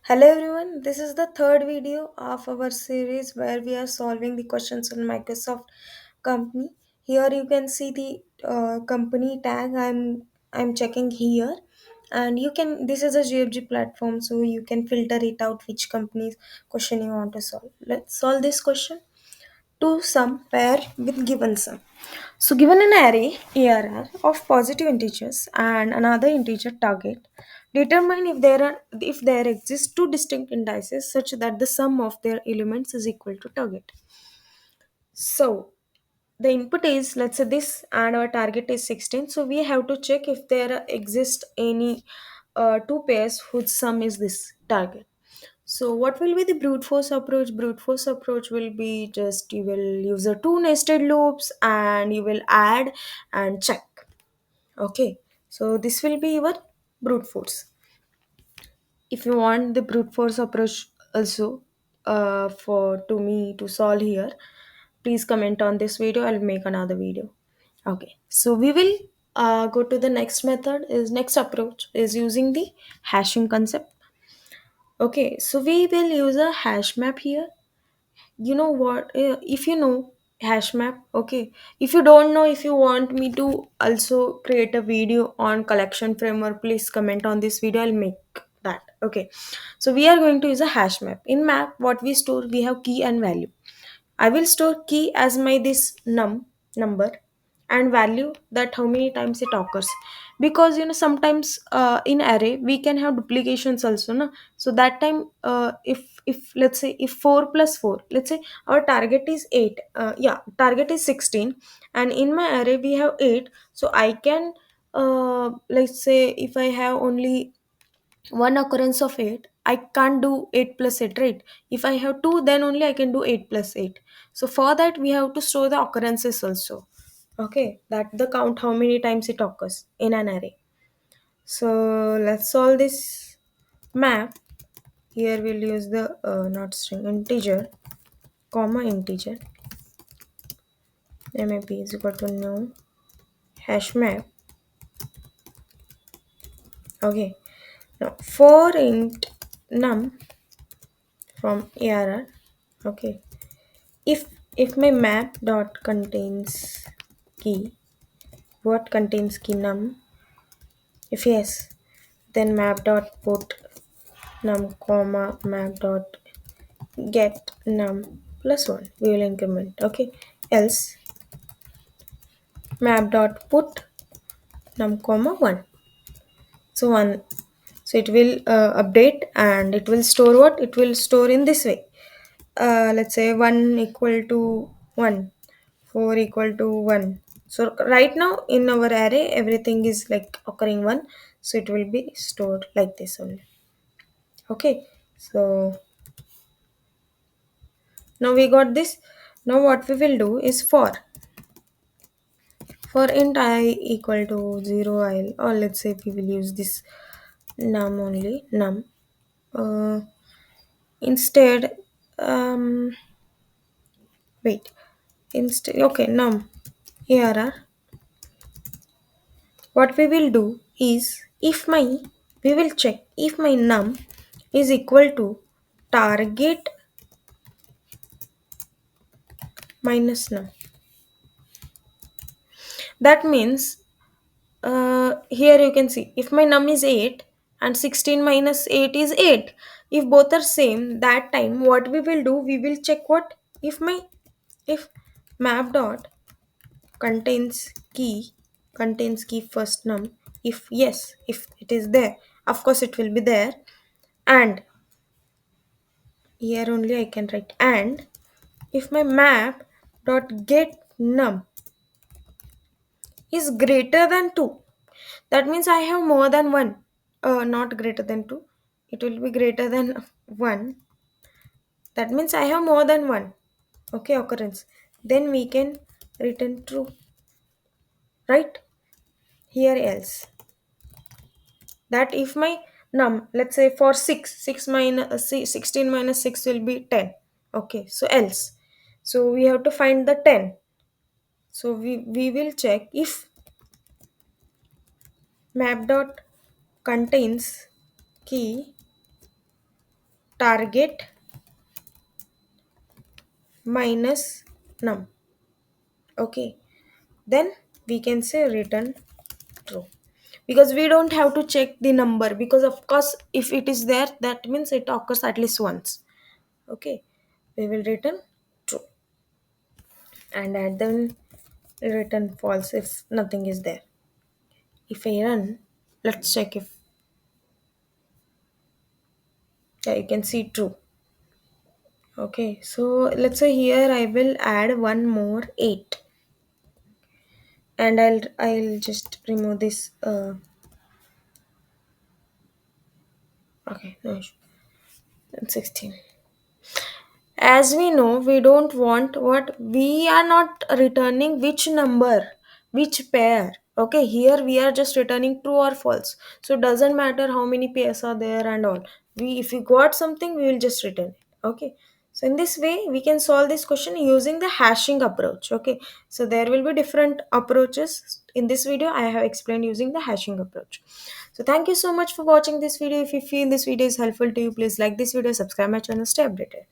Hello everyone, this is the third video of our series where we are solving the questions on Microsoft company. Here you can see the company tag I'm checking here, and you can, this is a GFG platform, so you can filter it out which company's question you want to solve. Let's solve this question. To sum pair with given sum. So given an array ARR of positive integers and another integer target, determine if there exist two distinct indices such that the sum of their elements is equal to target. So the input is, let's say, this, and our target is 16. So we have to check if there exist any two pairs whose sum is this target. So what will be the brute force approach? Brute force approach will be just you will use the two nested loops and you will add and check. Okay, so this will be your brute force. If you want the brute force approach also for to me to solve here, please comment on this video. I'll make another video. Okay, so we will go to the next method. Is next approach is using the hashing concept. Okay, so we will use a hash map here. You know what, if you know hash map, okay. If you don't know, if you want me to also create a video on collection framework, please comment on this video, I'll make that. Okay, so we are going to use a hash map. In map, what we store, we have key and value. I will store key as my this number, and value that how many times it occurs, because sometimes in array we can have duplications also, no? So that time, if let's say if 4 plus 4, let's say our target is 8, yeah, target is 16, and in my array we have 8. So I can, let's say if I have only one occurrence of 8, I can't do 8 plus 8, right? If I have 2, then only I can do 8 plus 8. So for that we have to store the occurrences also. Okay, that the count how many times it occurs in an array. So let's solve this map. Here we'll use the not string, integer, comma integer, map is equal to new hash map. Okay, now for int num from arr. Okay, if my map dot contains key, what contains key num? If yes, then map dot put num comma map dot get num plus 1, we will increment. Okay, else map dot put num comma 1. So 1, so it will update, and it will store what, it will store in this way. Let's say 1 equal to 1, 4 equal to 1. So right now in our array everything is like occurring 1, so it will be stored like this only. Okay, so now we got this. Now what we will do is for int I equal to 0, I'll, or let's say we will use this num only, num, uh, instead, um wait, instead, okay, num here. What we will do is, if my, we will check if my num is equal to target minus num. That means, here you can see if my num is 8 and 16 minus 8 is 8. If both are same, that time what we will do, we will check what, if map dot contains key, contains key first num. If yes, if it is there, of course it will be there. And here only I can write, and if my map dot get num is greater than 2, that means I have more than 1, not greater than 2, it will be greater than 1. That means I have more than 1, okay, occurrence. Then we can return true, right? Here else, that if my num, let's say for 6 minus 16 minus 6 will be 10. Okay, so else, so we have to find the 10. So we will check if map dot contains key target minus num. Okay, then we can say return true, because we don't have to check the number, because of course if it is there that means it occurs at least once. Okay, we will return true, and at then return false if nothing is there. If I run, let's check if, yeah, you can see true. Okay, so let's say here I will add one more 8, and I'll just remove this okay, no issue. And 16. As we know, we don't want what we are not returning which number, which pair. Okay, here we are just returning true or false. So it doesn't matter how many pairs are there and all. We if we got something, we will just return it. Okay. So in this way, we can solve this question using the hashing approach. Okay. So there will be different approaches. In this video, I have explained using the hashing approach. So thank you so much for watching this video. If you feel this video is helpful to you, please like this video, subscribe my channel, stay updated.